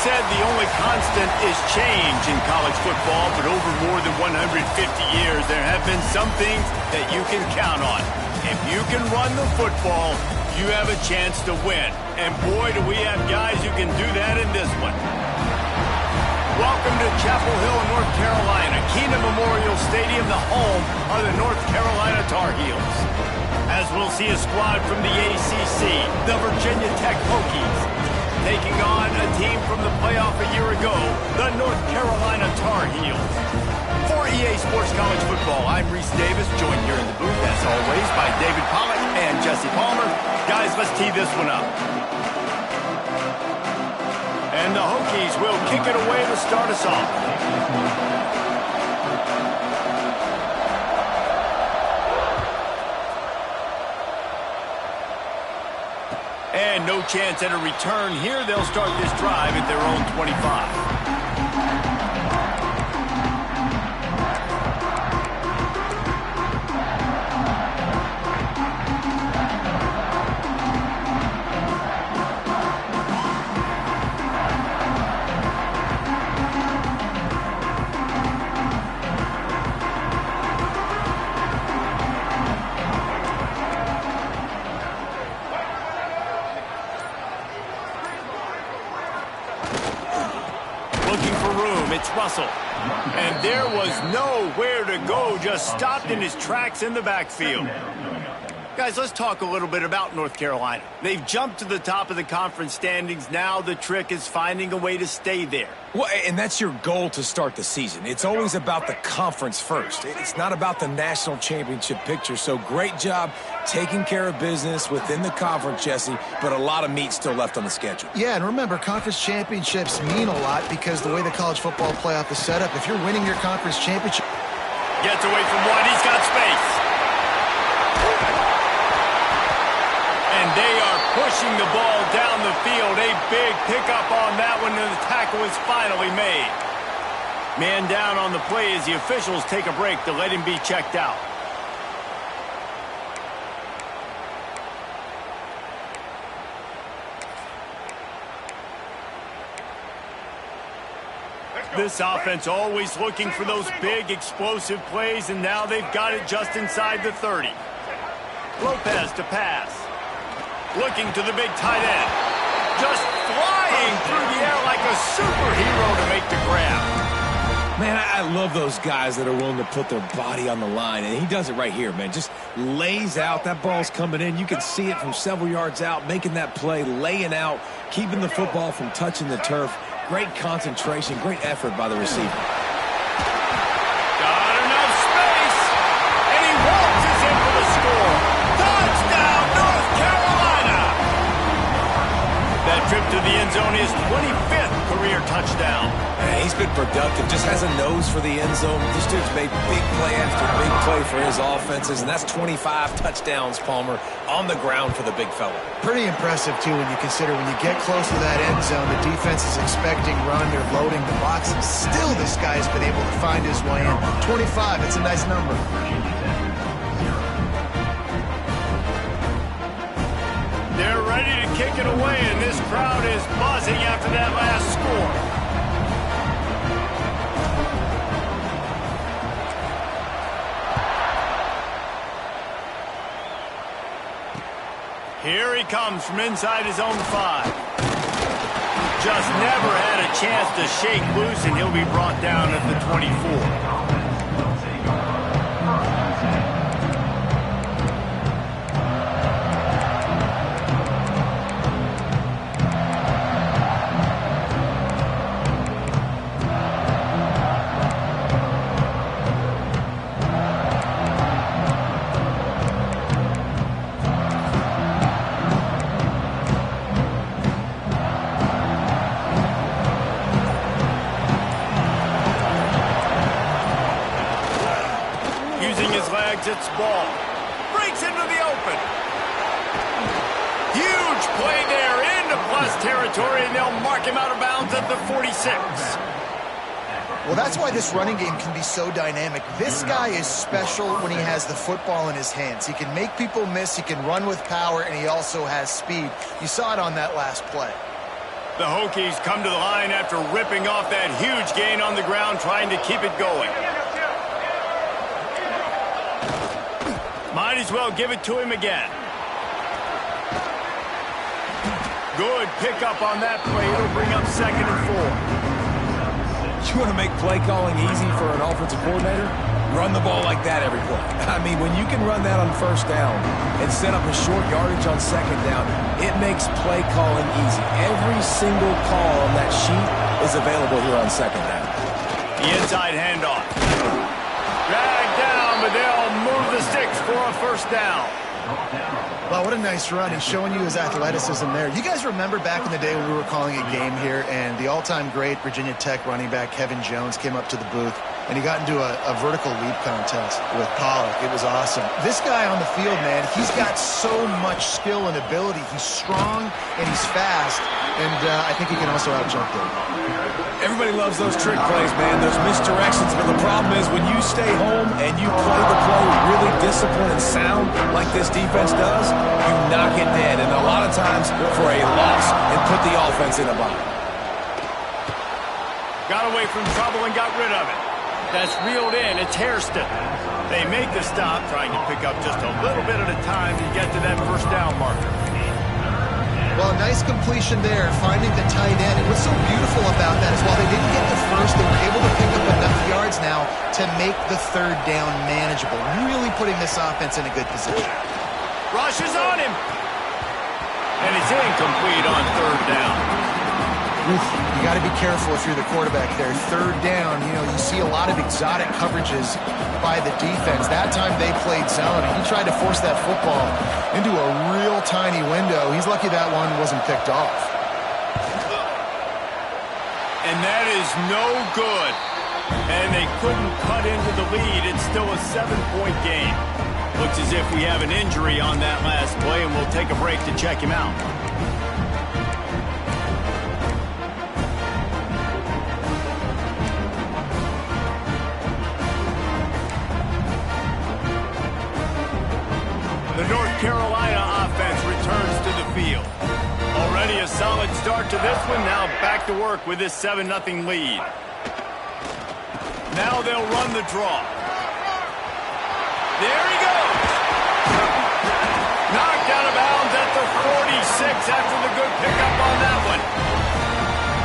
said the only constant is change in college football, but over more than 150 years, there have been some things that you can count on. If you can run the football, you have a chance to win. And boy, do we have guys who can do that in this one. Welcome to Chapel Hill, North Carolina. Keenan Memorial Stadium, the home of the North Carolina Tar Heels. As we'll see a squad from the ACC, the Virginia Tech Hokies, taking on a team from the playoff a year ago, the North Carolina Tar Heels. For EA Sports College Football, I'm Reese Davis, joined here in the booth, as always, by David Pollack and Jesse Palmer. Guys, let's tee this one up. And the Hokies will kick it away to start us off. And no chance at a return here. They'll start this drive at their own 25. Looking for room, it's Russell. And there was nowhere to go, just stopped in his tracks in the backfield. Guys, let's talk a little bit about North Carolina. They've jumped to the top of the conference standings. Now the trick is finding a way to stay there. Well, and that's your goal to start the season. It's always about the conference first. It's not about the national championship picture. So great job taking care of business within the conference, Jesse, but a lot of meat still left on the schedule. Yeah, and remember, conference championships mean a lot because the way the college football playoff is set up, if you're winning your conference championship... Gets away from one, he's got space. And they are pushing the ball down the field. A big pickup on that one, and the tackle is finally made. Man down on the play as the officials take a break to let him be checked out. This offense always looking for those big, explosive plays, and now they've got it just inside the 30. Lopez to pass. Looking to the big tight end. Just flying through the air like a superhero to make the grab. Man, I love those guys that are willing to put their body on the line, and he does it right here, man. Just lays out. That ball's coming in. You can see it from several yards out, making that play, laying out, keeping the football from touching the turf. Great concentration, great effort by the receiver. Got enough space, and he waltzes in for the score. Touchdown, North Carolina! That trip to the end zone is 25th career touchdown. Man, he's been productive, just has a nose for the end zone. This dude's made big play after big play for his offenses, and that's 25 touchdowns, Palmer, on the ground for the big fella. Pretty impressive, too, when you consider when you get close to that end zone, the defense is expecting run, they're loading the box, and still this guy's been able to find his way in. 25, it's a nice number. They're ready to kick it away, and this crowd is buzzing after that last score. Here he comes from inside his own 5. Just never had a chance to shake loose, and he'll be brought down at the 24. It's ball. Breaks into the open. Huge play there into plus territory, and they'll mark him out of bounds at the 46. Well, that's why this running game can be so dynamic. This guy is special when he has the football in his hands. He can make people miss, he can run with power, and he also has speed. You saw it on that last play. The Hokies come to the line after ripping off that huge gain on the ground, trying to keep it going. Might as well give it to him again. Good pickup on that play. It'll bring up 2nd and 4. You want to make play calling easy for an offensive coordinator? Run the ball like that every play. I mean, when you can run that on 1st down and set up a short yardage on 2nd down, it makes play calling easy. Every single call on that sheet is available here on 2nd down. The inside handoff. Dragged down, but they'll move the sticks for a 1st down. Wow, what a nice run. He's showing you his athleticism there. You guys remember back in the day when we were calling a game here and the all-time great Virginia Tech running back Kevin Jones came up to the booth and he got into a vertical leap contest with Pollock. It was awesome. This guy on the field, man, he's got so much skill and ability. He's strong and he's fast, and I think he can also out-jump them. Everybody loves those trick plays, man, those misdirections, but the problem is when you stay home and you play the play really disciplined and sound like this defense does, you knock it dead, and a lot of times for a loss and put the offense in a bind. Got away from trouble and got rid of it. That's reeled in. It's Hairston. They make the stop, trying to pick up just a little bit at a time to get to that 1st down marker. Well, nice completion there, finding the tight end. And what's so beautiful about that is while they didn't get the first, they were able to pick up enough yards now to make the 3rd down manageable. Really putting this offense in a good position. Rush is on him. And it's incomplete on 3rd down. You got to be careful if you're the quarterback there. 3rd down, you know, you see a lot of exotic coverages by the defense. That time they played zone, and he tried to force that football into a real tiny window. He's lucky that one wasn't picked off. And that is no good. And they couldn't cut into the lead. It's still a 7-point game. Looks as if we have an injury on that last play, and we'll take a break to check him out. The North Carolina offense returns to the field. Already a solid start to this one. Now back to work with this 7-0 lead. Now they'll run the draw. There he goes. Knocked out of bounds at the 46 after the good pickup on that one.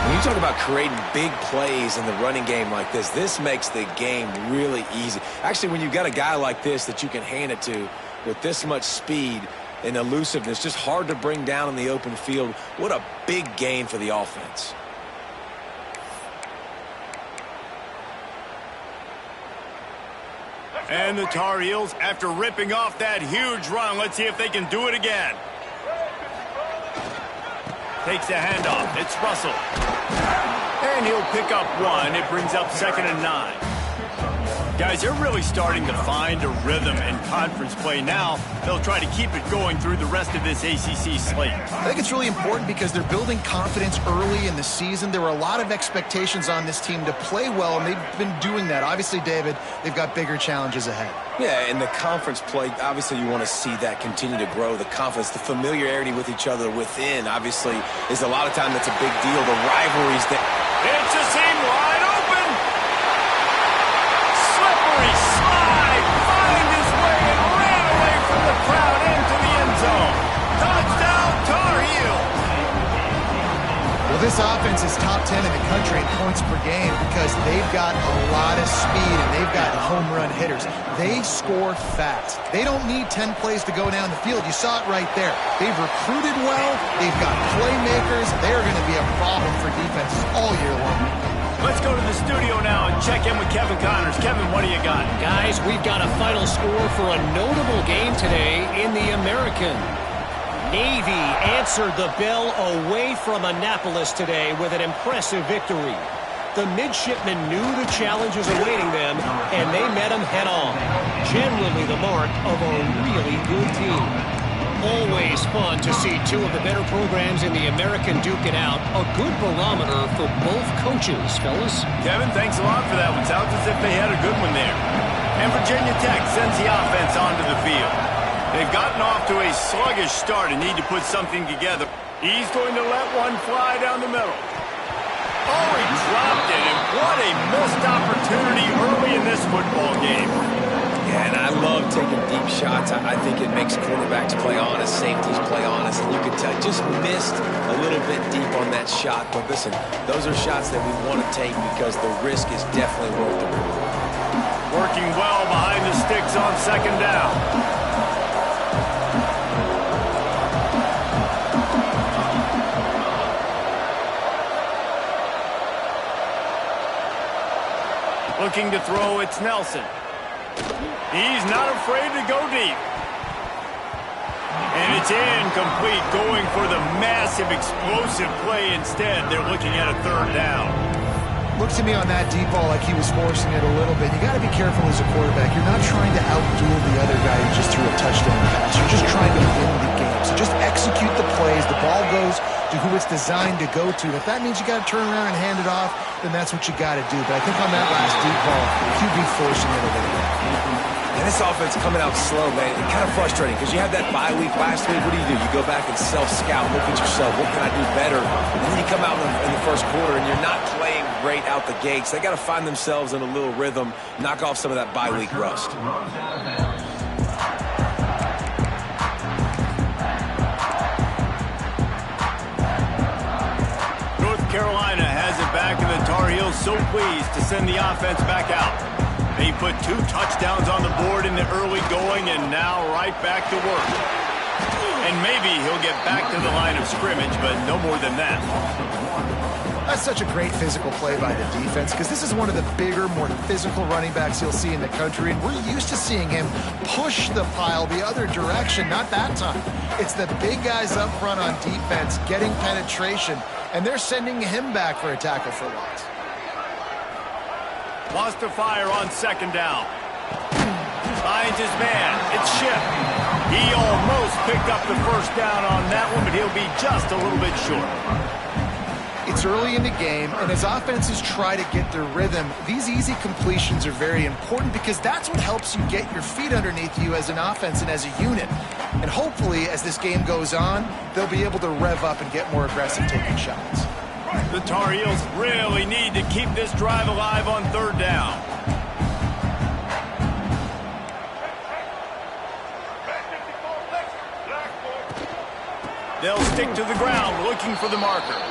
When you talk about creating big plays in the running game like this makes the game really easy. Actually, when you've got a guy like this that you can hand it to with this much speed and elusiveness, just hard to bring down in the open field, what a big gain for the offense. And the Tar Heels, after ripping off that huge run, let's see if they can do it again. Takes the handoff. It's Russell. And he'll pick up 1. It brings up 2nd and 9. Guys, they're really starting to find a rhythm in conference play now. They'll try to keep it going through the rest of this ACC slate. I think it's really important because they're building confidence early in the season. There were a lot of expectations on this team to play well, and they've been doing that. Obviously, David, they've got bigger challenges ahead. Yeah, and the conference play, obviously you want to see that continue to grow. The confidence, the familiarity with each other within, obviously, is a lot of time that's a big deal. The rivalries that... It's a seam wide open. Slide, find his way and ran away from the crowd into the end zone. Touchdown, Tar Heels. Well, this offense is top 10 in the country in points per game because they've got a lot of speed and they've got home run hitters. They score fast. They don't need 10 plays to go down the field. You saw it right there. They've recruited well. They've got playmakers. They're going to be a problem for defenses all year long. Let's go to the studio now and check in with Kevin Connors. Kevin, what do you got? Guys, we've got a final score for a notable game today in the American. Navy answered the bell away from Annapolis today with an impressive victory. The midshipmen knew the challenges awaiting them, and they met them head-on. Generally the mark of a really good team. Always fun to see two of the better programs in the American duke it out. A good barometer for both coaches, fellas. Kevin, thanks a lot for that one. Sounds as if they had a good one there. And Virginia Tech sends the offense onto the field. They've gotten off to a sluggish start and need to put something together. He's going to let one fly down the middle. Oh, he dropped it, and what a missed opportunity early in this football game. Yeah, and I love taking deep shots. I think it makes quarterbacks play honest, safeties play honest, and you can tell just missed a little bit deep on that shot. But listen, those are shots that we want to take because the risk is definitely worth the reward. Working well behind the sticks on second down. Looking to throw, it's Nelson. He's not afraid to go deep. And it's incomplete, going for the massive, explosive play instead. They're looking at a third down. Looks to me on that deep ball like he was forcing it a little bit. You got to be careful as a quarterback. You're not trying to outduel the other guy who just threw a touchdown pass. You're just trying to win the game. So just execute the plays. The ball goes to who it's designed to go to. If that means you got to turn around and hand it off, then that's what you got to do. But I think on that last deep ball, QB forcing it a little bit. And this offense coming out slow, man. It's kind of frustrating because you had that bye week last week. What do? You go back and self-scout, look at yourself. What can I do better? And then you come out in the first quarter and you're not playing great out the gates. They got to find themselves in a little rhythm, knock off some of that bye week rust. North Carolina has it back, and the Tar Heels so pleased to send the offense back out. They put 2 touchdowns on the board in the early going, and now right back to work. And maybe he'll get back to the line of scrimmage, but no more than that. That's such a great physical play by the defense because this is one of the bigger, more physical running backs you'll see in the country, and we're used to seeing him push the pile the other direction. Not that time. It's the big guys up front on defense getting penetration, and they're sending him back for a tackle for loss. Wants to fire on second down. Finds his man. It's Ship. He almost picked up the first down on that one, but he'll be just a little bit short. It's early in the game, and as offenses try to get their rhythm, these easy completions are very important because that's what helps you get your feet underneath you as an offense and as a unit. And hopefully, as this game goes on, they'll be able to rev up and get more aggressive taking shots. The Tar Heels really need to keep this drive alive on third down. They'll stick to the ground looking for the marker.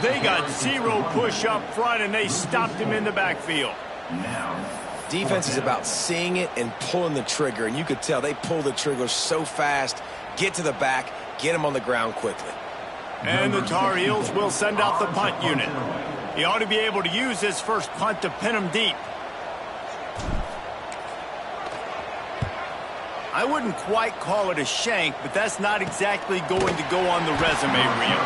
They got 0 push up front, and they stopped him in the backfield. Defense is about seeing it and pulling the trigger, and you could tell they pull the trigger so fast, get to the back, get him on the ground quickly. And the Tar Heels will send out the punt unit. He ought to be able to use his first punt to pin him deep. I wouldn't quite call it a shank, but that's not exactly going to go on the resume reel.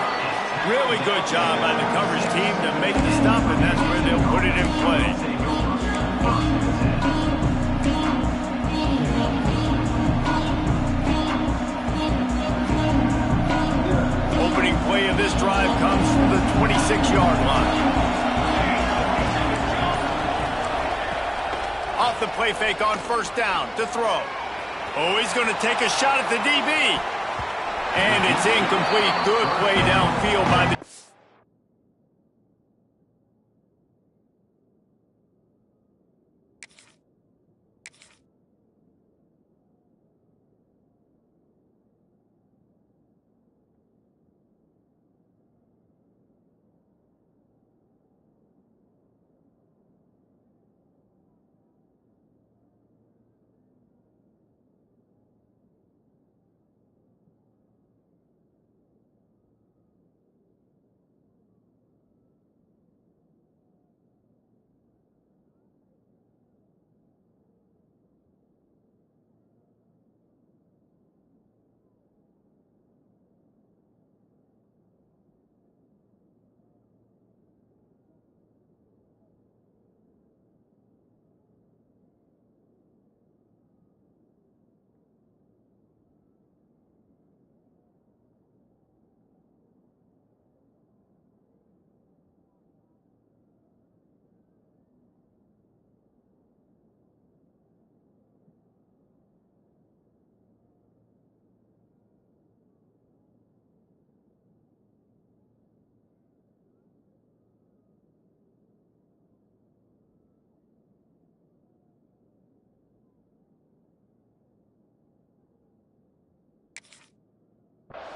Really good job by the coverage team to make the stop, and that's where they'll put it in play. Opening play of this drive comes from the 26-yard line. Off the play fake on first down to throw. Oh, he's going to take a shot at the DB. And it's incomplete. Good play downfield by the...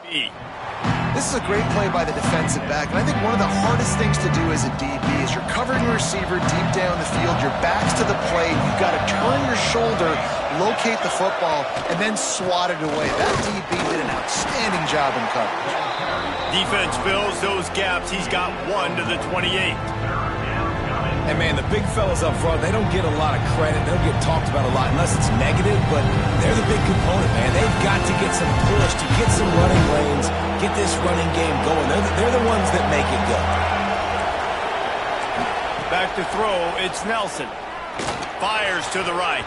This is a great play by the defensive back, and I think one of the hardest things to do as a DB is you're covering your receiver deep down the field, your back's to the plate, you've got to turn your shoulder, locate the football, and then swat it away. That DB did an outstanding job in coverage. Defense fills those gaps. He's got 1 to the 28. And, man, the big fellas up front, they don't get a lot of credit. They don't get talked about a lot unless it's negative, but they're the big component, man. They've got to get some push, to get some running lanes, get this running game going. They're the ones that make it go. Back to throw, it's Nelson. Fires to the right.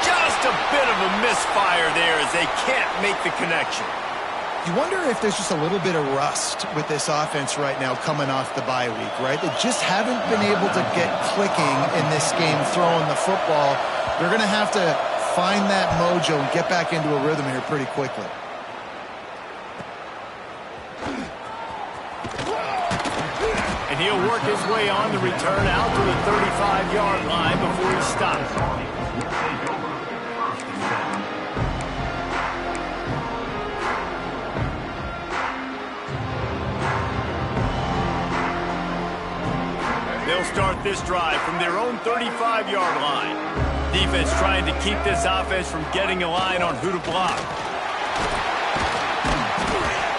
Just a bit of a misfire there as they can't make the connection. You wonder if there's just a little bit of rust with this offense right now coming off the bye week, right? They just haven't been able to get clicking in this game throwing the football. They're going to have to find that mojo and get back into a rhythm here pretty quickly. And he'll work his way on the return out to the 35-yard line before he stops. They'll start this drive from their own 35-yard line. Defense trying to keep this offense from getting a line on who to block.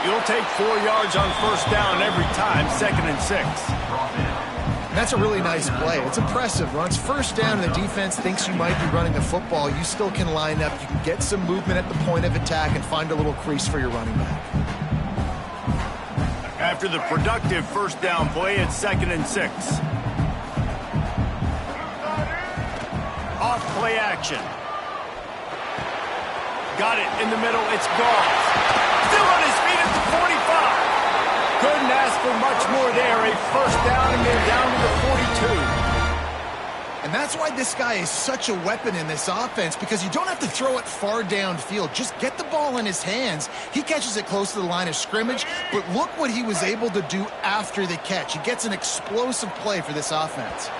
You'll take 4 yards on first down every time, 2nd and 6. And that's a really nice play. It's impressive. Once first down and the defense thinks you might be running the football, you still can line up. You can get some movement at the point of attack and find a little crease for your running back. After the productive first down play, it's 2nd and 6. Off play action. Got it in the middle. It's gone. Still on his feet at the 45. Couldn't ask for much more there. A first down, and they're down to the 42. And that's why this guy is such a weapon in this offense, because you don't have to throw it far downfield. Just get the ball in his hands. He catches it close to the line of scrimmage, but look what he was able to do after the catch. He gets an explosive play for this offense.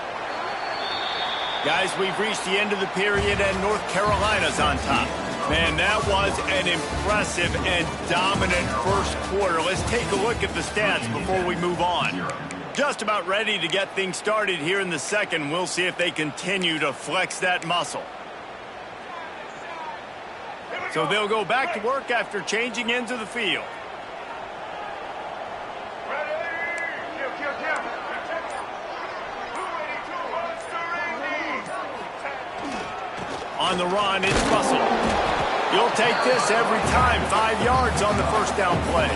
Guys, we've reached the end of the period, and North Carolina's on top. Man, that was an impressive and dominant first quarter. Let's take a look at the stats before we move on. Just about ready to get things started here in the second. We'll see if they continue to flex that muscle. So they'll go back to work after changing into the field. On the run, it's Russell. You'll take this every time. 5 yards on the first down play.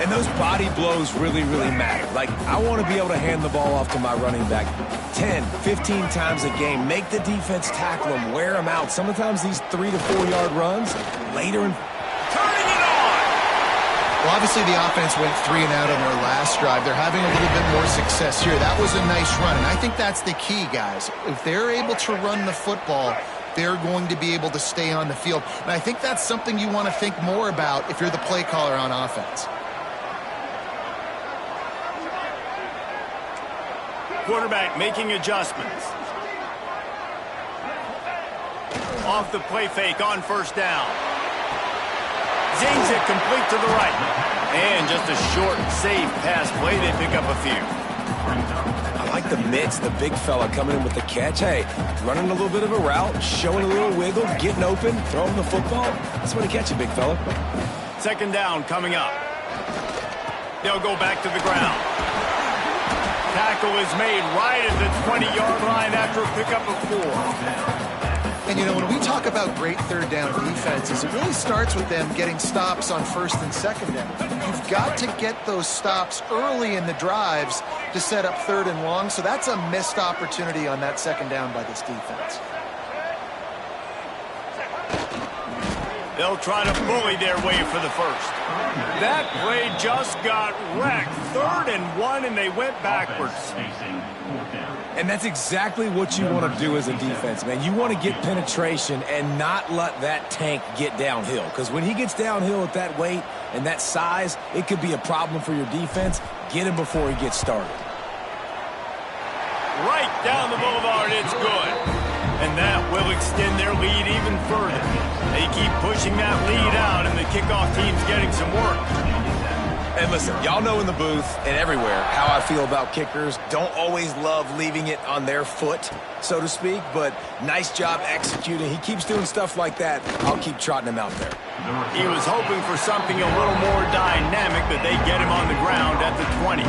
And those body blows really, really matter. Like, I want to be able to hand the ball off to my running back 10, 15 times a game. Make the defense tackle them, wear them out. Sometimes these 3 to 4 yard runs, later in... Turning it on! Well, obviously the offense went 3 and out on their last drive. They're having a little bit more success here. That was a nice run, and I think that's the key, guys. If they're able to run the football, they're going to be able to stay on the field. And I think that's something you want to think more about if you're the play caller on offense. Quarterback making adjustments. Off the play fake on first down. Zings it complete to the right. And just a short, safe pass play. They pick up a few. I like the mix, the big fella coming in with the catch. Hey, running a little bit of a route, showing a little wiggle, getting open, throwing the football. That's when to catch it, big fella. Second down coming up. They'll go back to the ground. Tackle is made right at the 20-yard line after a pickup of 4. And, you know, when we talk about great third down defenses, it really starts with them getting stops on first and second down. You've got to get those stops early in the drives to set up third and long, so that's a missed opportunity on that second down by this defense. They'll try to bully their way for the first. That play just got wrecked. 3rd and 1, and they went backwards. And that's exactly what you want to do as a defense, man. You want to get penetration and not let that tank get downhill. Because when he gets downhill at that weight and that size, it could be a problem for your defense. Get him before he gets started. Right down the boulevard, it's good. And that will extend their lead even further. They keep pushing that lead out, and the kickoff team's getting some work. And listen, y'all know in the booth and everywhere how I feel about kickers. Don't always love leaving it on their foot, so to speak, but nice job executing. He keeps doing stuff like that. I'll keep trotting him out there. He was hoping for something a little more dynamic, but they get him on the ground at the 20.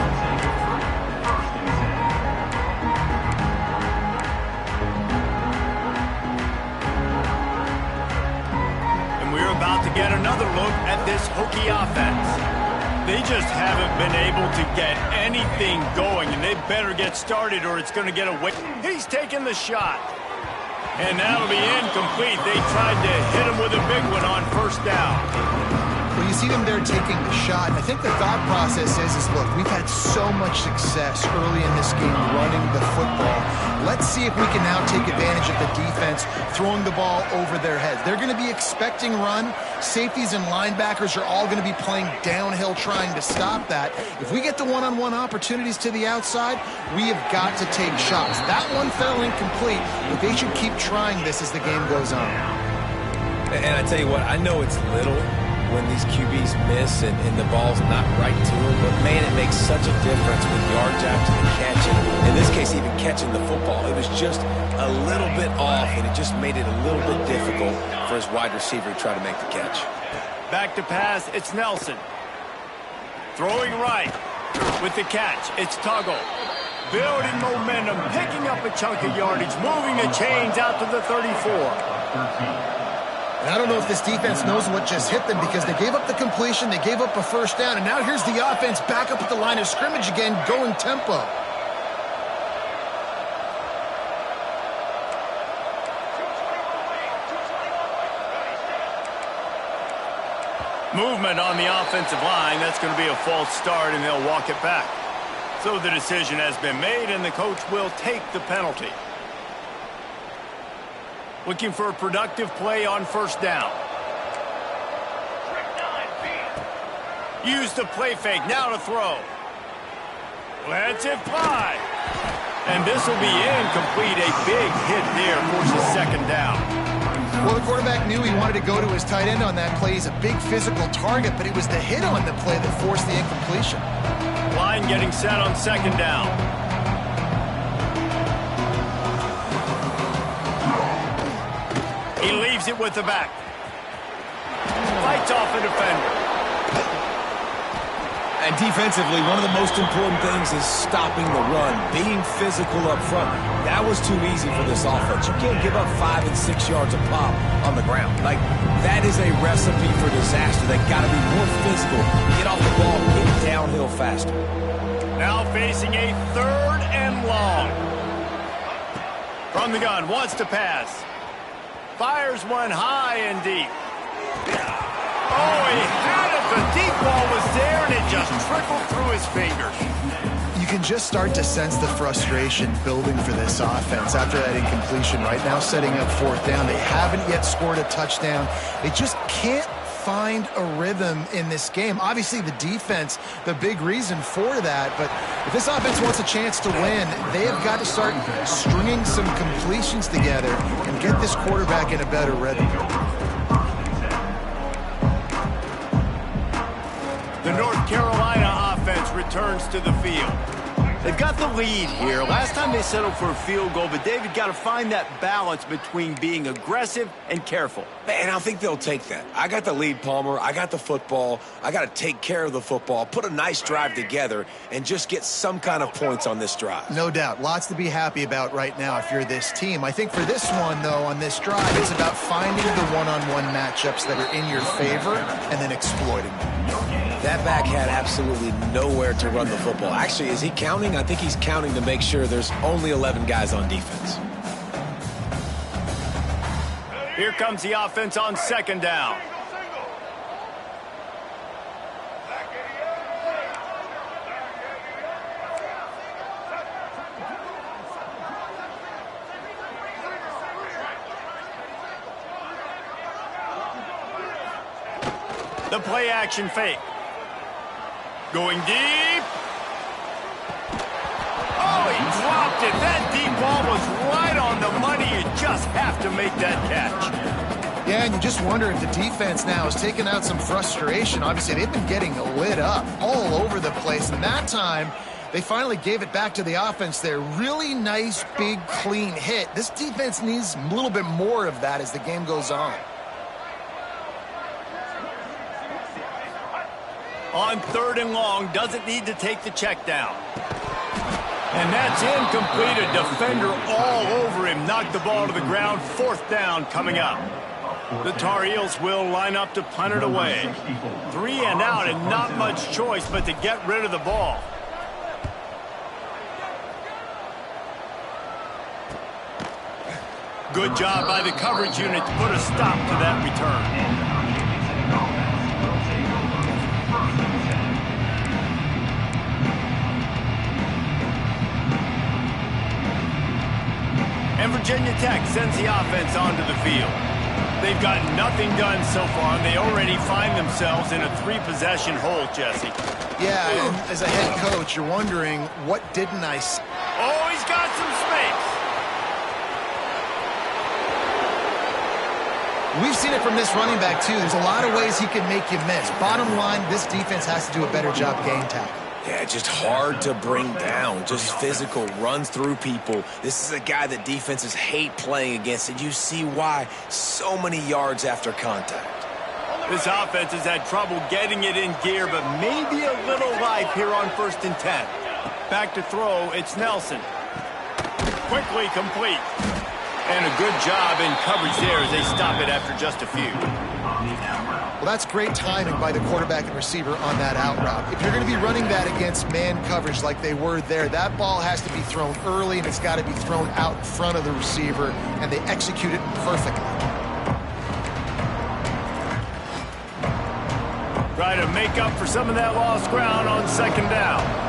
And we're about to get another look at this Hokie offense. They just haven't been able to get anything going, and they better get started or it's going to get away. He's taking the shot. And that'll be incomplete. They tried to hit him with a big one on first down. Well, you see them there taking the shot. And I think the thought process is look, we've had so much success early in this game running the football. Let's see if we can now take advantage of the defense throwing the ball over their heads. They're going to be expecting run. Safeties and linebackers are all going to be playing downhill trying to stop that. If we get the one-on-one opportunities to the outside, we have got to take shots. That one fell incomplete, but they should keep trying this as the game goes on. And I tell you what, I know it's little when these QBs miss and the ball's not right to them, but man, it makes such a difference with yards after the catch. And in this case, even catching the football, it was just a little bit off, and it just made it a little bit difficult for his wide receiver to try to make the catch. Back to pass, it's Nelson. Throwing right with the catch, it's Tuggle. Building momentum, picking up a chunk of yardage, moving the chains out to the 34. And I don't know if this defense knows what just hit them because they gave up the completion, they gave up a first down, and now here's the offense back up at the line of scrimmage again, going tempo. Movement on the offensive line. That's going to be a false start, and they'll walk it back. So the decision has been made, and the coach will take the penalty. Looking for a productive play on first down. Use the play fake. Now to throw. Lets it fly. And this will be incomplete. A big hit there forces second down. Well, the quarterback knew he wanted to go to his tight end on that play. He's a big physical target, but it was the hit on the play that forced the incompletion. Line getting set on second down. He leaves it with the back. Fights off a defender. And defensively, one of the most important things is stopping the run, being physical up front. That was too easy for this offense. You can't give up 5 and 6 yards a pop on the ground. Like, that is a recipe for disaster. They got to be more physical, get off the ball, get downhill faster. Now facing a 3rd and long. From the gun, wants to pass. Fires one high and deep. Oh, he had it. The deep ball was there, and it just trickled through his fingers. You can just start to sense the frustration building for this offense after that incompletion. Right now setting up 4th down. They haven't yet scored a touchdown. They just can't find a rhythm in this game. Obviously, the defense, the big reason for that, but if this offense wants a chance to win, they have got to start stringing some completions together and get this quarterback in a better rhythm. The North Carolina offense returns to the field. They've got the lead here. Last time they settled for a field goal, but David got to find that balance between being aggressive and careful. Man, I think they'll take that. I got the lead, Palmer. I got the football. I got to take care of the football, put a nice drive together, and just get some kind of points on this drive. No doubt. Lots to be happy about right now if you're this team. I think for this one, though, on this drive, it's about finding the one-on-one matchups that are in your favor and then exploiting them. That back had absolutely nowhere to run the football. Actually, is he counting? I think he's counting to make sure there's only 11 guys on defense. Here comes the offense on second down. The play action fake. Going deep. Oh, he dropped it. That deep ball was right on the money. You just have to make that catch. Yeah, and you just wonder if the defense now has taken out some frustration. Obviously, they've been getting lit up all over the place, and that time they finally gave it back to the offense there. Really nice, big, clean hit. This defense needs a little bit more of that as the game goes on. On 3rd and long, doesn't need to take the check down. And that's incomplete. A defender all over him. Knocked the ball to the ground. 4th down coming up. The Tar Heels will line up to punt it away. 3 and out and not much choice but to get rid of the ball. Good job by the coverage unit to put a stop to that return. And Virginia Tech sends the offense onto the field. They've got nothing done so far, and they already find themselves in a 3-possession hole, Jesse. Yeah, and as a head coach, you're wondering, what didn't I see? Oh, he's got some space. We've seen it from this running back, too. There's a lot of ways he can make you miss. Bottom line, this defense has to do a better job game tackle. Yeah, just hard to bring down. Just physical, runs through people. This is a guy that defenses hate playing against, and you see why. So many yards after contact. This offense has had trouble getting it in gear, but maybe a little life here on 1st and 10. Back to throw, it's Nelson. Quickly complete. And a good job in coverage there as they stop it after just a few. Well, that's great timing by the quarterback and receiver on that out route. If you're going to be running that against man coverage like they were there, that ball has to be thrown early, and it's got to be thrown out in front of the receiver, and they execute it perfectly. Try to make up for some of that lost ground on 2nd down.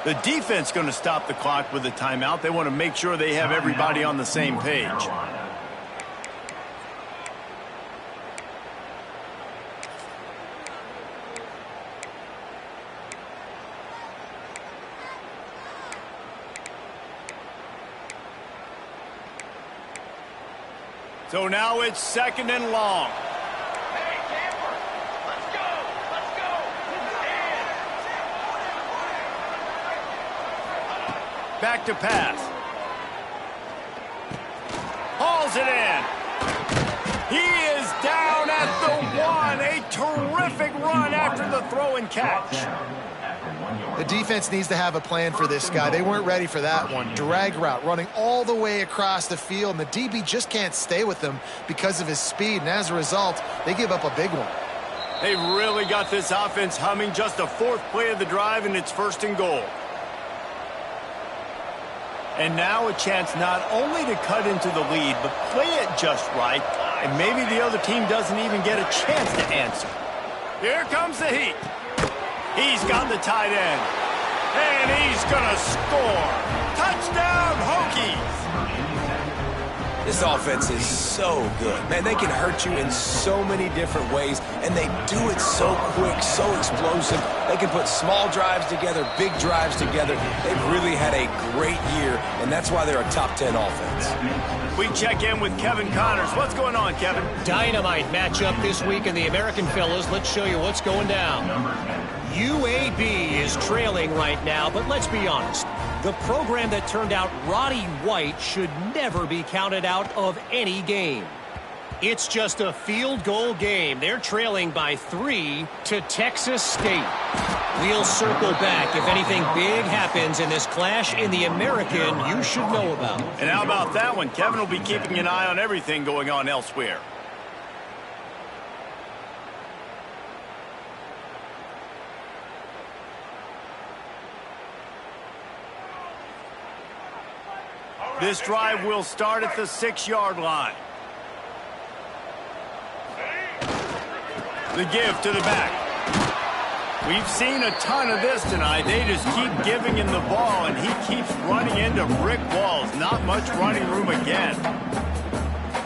The defense going to stop the clock with a timeout. They want to make sure they have everybody on the same page. So now it's 2nd and long. Back to pass. Hauls it in. He is down at the 1. A terrific run after the throw and catch. The defense needs to have a plan for this guy. They weren't ready for that one. Drag route running all the way across the field, and the DB just can't stay with him because of his speed, and as a result, they give up a big one. They've really got this offense humming. Just a 4th play of the drive, and it's 1st and goal. And now a chance not only to cut into the lead, but play it just right, and maybe the other team doesn't even get a chance to answer. Here comes the heat. He's got the tight end, and he's going to score. Touchdown, Hokies! This offense is so good. Man, they can hurt you in so many different ways, and they do it so quick, so explosive. They can put small drives together, big drives together. They've really had a great year, and that's why they're a top 10 offense. We check in with Kevin Connors. What's going on, Kevin? Dynamite matchup this week in the American, fellas. Let's show you what's going down. UAB is trailing right now, but let's be honest. The program that turned out Roddy White should never be counted out of any game. It's just a field goal game. They're trailing by 3 to Texas State. We'll circle back if anything big happens in this clash in the American you should know about. And how about that one? Kevin will be keeping an eye on everything going on elsewhere. This drive will start at the 6-yard line. The give to the back. We've seen a ton of this tonight. They just keep giving him the ball, and he keeps running into brick walls. Not much running room again.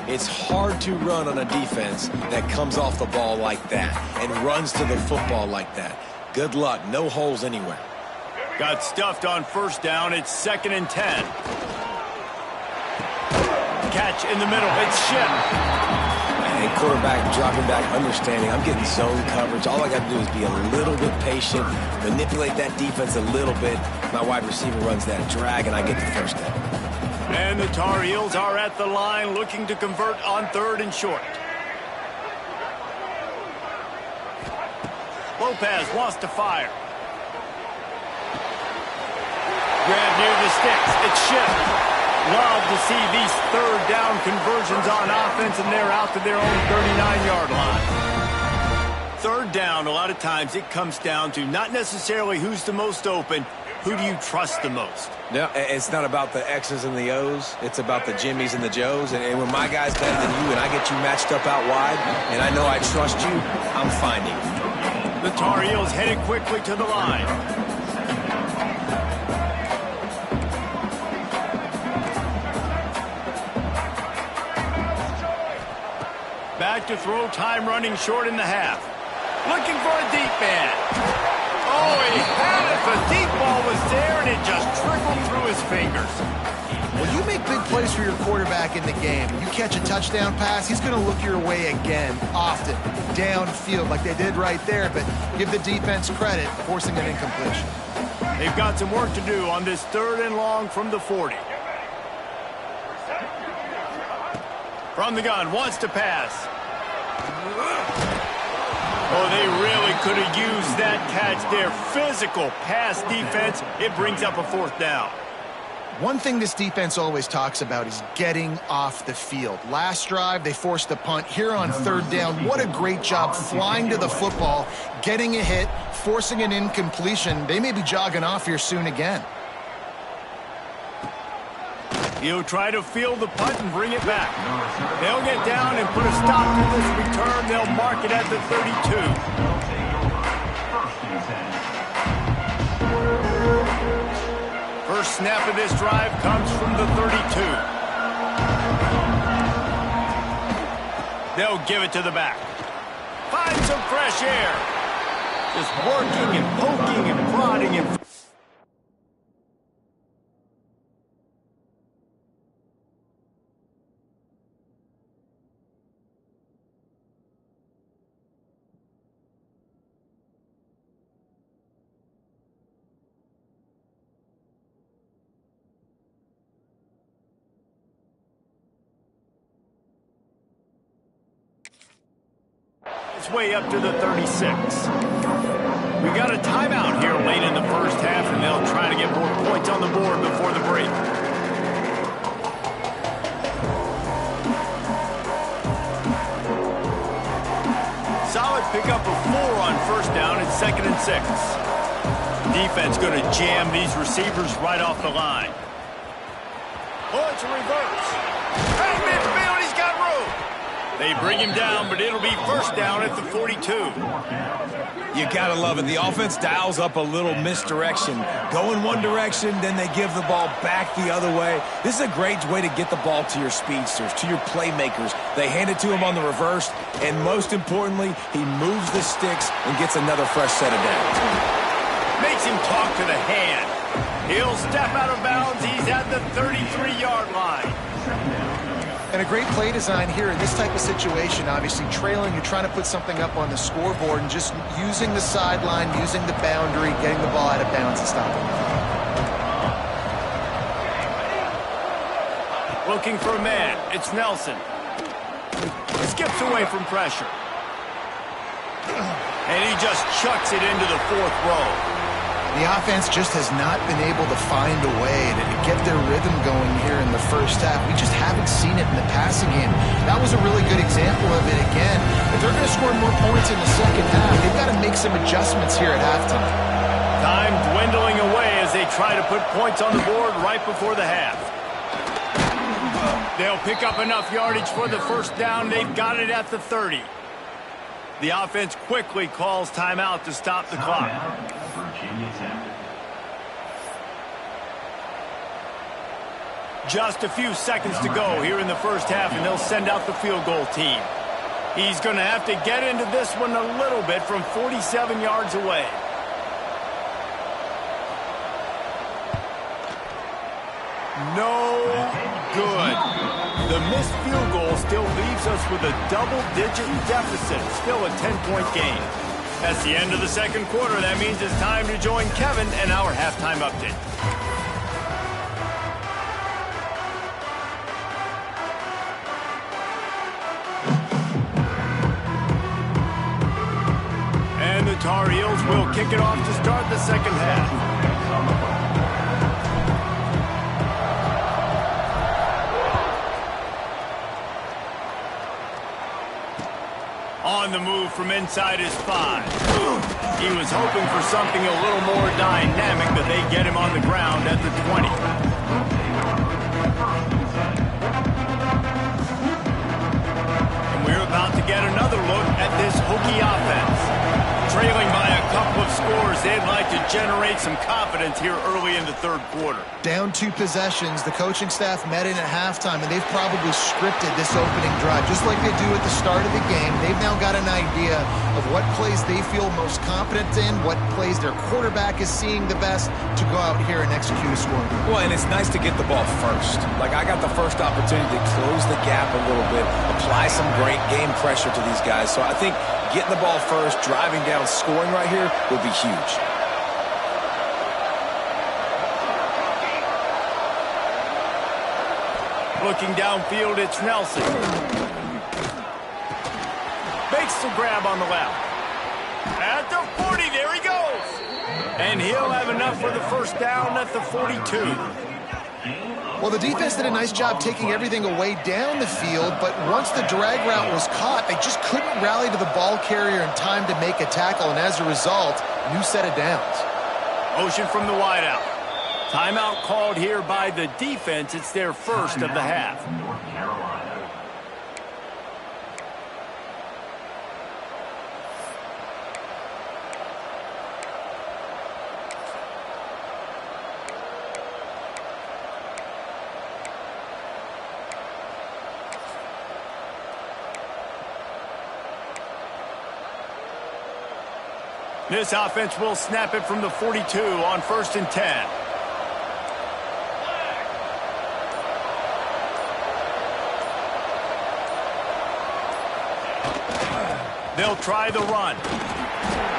It's hard to run on a defense that comes off the ball like that and runs to the football like that. Good luck. No holes anywhere. Got stuffed on 1st down. It's 2nd and 10. catch in the middle. It's shipped. And quarterback dropping back, understanding I'm getting zone coverage. All I got to do is be a little bit patient, manipulate that defense a little bit. My wide receiver runs that drag, and I get the first down. And the Tar Heels are at the line looking to convert on 3rd and short. Lopez wants to fire. Grab near the sticks. It's shipped. Love to see these 3rd down conversions on offense, and they're out to their own 39-yard line. 3rd down, a lot of times it comes down to not necessarily who's the most open, who do you trust the most? No, it's not about the X's and the O's. It's about the Jimmys and the Joes. And when my guy's better than you and I get you matched up out wide, and I know I trust you, I'm finding you. The Tar Heels headed quickly to the line. Back to throw, time running short in the half. Looking for a deep man. Oh, he had it. The deep ball was there, and it just trickled through his fingers. When you make big plays for your quarterback in the game, you catch a touchdown pass, he's going to look your way again, often, downfield like they did right there, but give the defense credit, forcing an incompletion. They've got some work to do on this 3rd and long from the 40. From the gun, wants to pass. Oh, they really could have used that catch there. Physical pass defense. It brings up a 4th down. One thing this defense always talks about is getting off the field. Last drive, they forced the punt. Here on 3rd down, what a great job flying to the football, getting a hit, forcing an incompletion. They may be jogging off here soon again. He'll try to field the punt and bring it back. They'll get down and put a stop to this return. They'll mark it at the 32. First snap of this drive comes from the 32. They'll give it to the back. Find some fresh air. Just working and poking and prodding and... way up to the 36. We got a timeout here late in the first half, and they'll try to get more points on the board before the break. Solid pickup of 4 on 1st down and 2nd and 6. Defense going to jam these receivers right off the line. Oh, it's a reverse. Hey, midfield, he's got room. They bring him down, but it'll be 1st down at the 42. You gotta love it. The offense dials up a little misdirection. Go in one direction, then they give the ball back the other way. This is a great way to get the ball to your speedsters, to your playmakers. They hand it to him on the reverse, and most importantly, he moves the sticks and gets another fresh set of downs. Makes him talk to the hand. He'll step out of bounds. He's at the 33-yard line. And a great play design here in this type of situation. Obviously trailing, you're trying to put something up on the scoreboard and just using the sideline, using the boundary, getting the ball out of bounds and stopping it. Looking for a man. It's Nelson. Skips away from pressure. And he just chucks it into the 4th row. The offense just has not been able to find a way to get their rhythm going here in the first half. We just haven't seen it in the passing game. That was a really good example of it again. If they're going to score more points in the second half, they've got to make some adjustments here at halftime. Time dwindling away as they try to put points on the board right before the half. They'll pick up enough yardage for the 1st down. They've got it at the 30. The offense quickly calls timeout to stop the clock. Just a few seconds to go here in the first half, and they'll send out the field goal team. He's going to have to get into this one a little bit from 47 yards away. No good. The missed field goal still leaves us with a double-digit deficit. Still a 10-point game. That's the end of the second quarter. That means it's time to join Kevin and our halftime update. And the Tar Heels will kick it off to start the second half. On the move from inside his 5. He was hoping for something a little more dynamic, but they get him on the ground at the 20. And we're about to get another look at this Hokie offense. Trailing by a couple of scores, they'd like to generate some confidence here early in the third quarter. Down 2 possessions, the coaching staff met in at halftime, and they've probably scripted this opening drive, just like they do at the start of the game. They've now got an idea of what plays they feel most confident in, what plays their quarterback is seeing the best to go out here and execute a scoring. Well, and it's nice to get the ball first. Like, I got the first opportunity to close the gap a little bit, apply some great game pressure to these guys. So I think getting the ball first, driving down, scoring right here will be huge. Looking downfield, it's Nelson. Makes the grab on the left. At the 40, there he goes. And he'll have enough for the first down at the 42. Well, the defense did a nice job taking everything away down the field, but once the drag route was caught, they just couldn't rally to the ball carrier in time to make a tackle, and as a result, new set of downs. Motion from the wideout. Timeout called here by the defense. It's their first of the half. This offense will snap it from the 42 on 1st and 10. They'll try the run.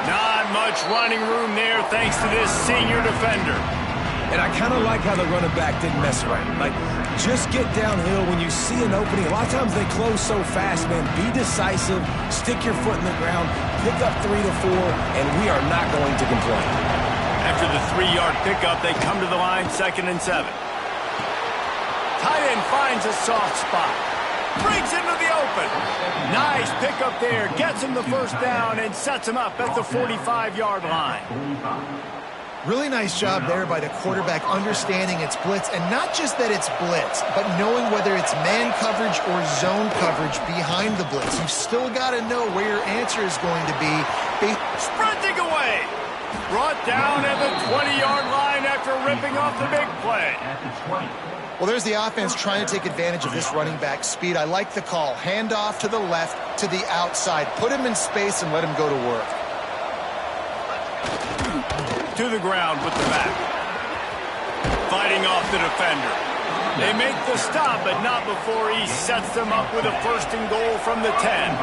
Not much running room there thanks to this senior defender. And I kind of like how the running back didn't mess around. Like, just get downhill when you see an opening. A lot of times they close so fast, man. Be decisive, stick your foot in the ground, pick up 3 to 4, and we are not going to complain. After the 3-yard pickup, they come to the line, 2nd and 7. Tight end finds a soft spot. Brings into the open. Nice pickup there. Gets him the first down and sets him up at the 45-yard line. Really nice job there by the quarterback understanding it's blitz, and not just that it's blitz, but knowing whether it's man coverage or zone coverage behind the blitz. You've still got to know where your answer is going to be. Sprinting away. Brought down at the 20-yard line after ripping off the big play. Well, there's the offense trying to take advantage of this running back speed. I like the call. Hand off to the left, to the outside. Put him in space and let him go to work. To the ground with the back. Fighting off the defender. They make the stop, but not before he sets them up with a 1st and goal from the 10.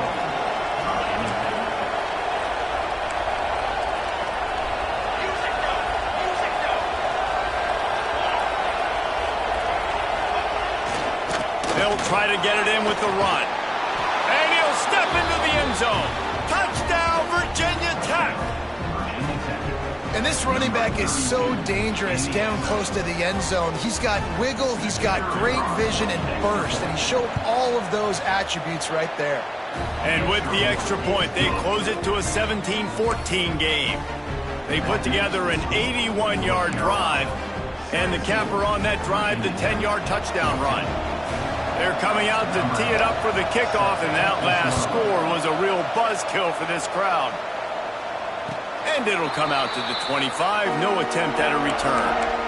They'll try to get it in with the run. And he'll step into the end zone. Touchdown, Virginia Tech. And this running back is so dangerous down close to the end zone. He's got wiggle, he's got great vision and burst, and he showed all of those attributes right there. And with the extra point, they close it to a 17-14 game. They put together an 81-yard drive, and the capper on that drive, the 10-yard touchdown run. They're coming out to tee it up for the kickoff, and that last score was a real buzzkill for this crowd. And it'll come out to the 25. No attempt at a return.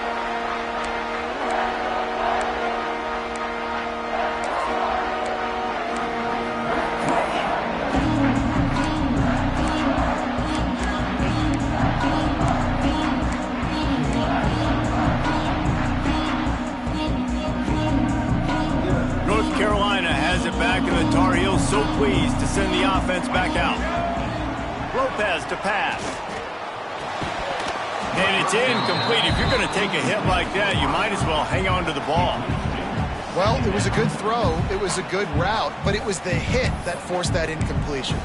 send the offense back out. Lopez to pass. And it's incomplete. If you're going to take a hit like that, you might as well hang on to the ball. Well, it was a good throw. It was a good route, but it was the hit that forced that incompletion.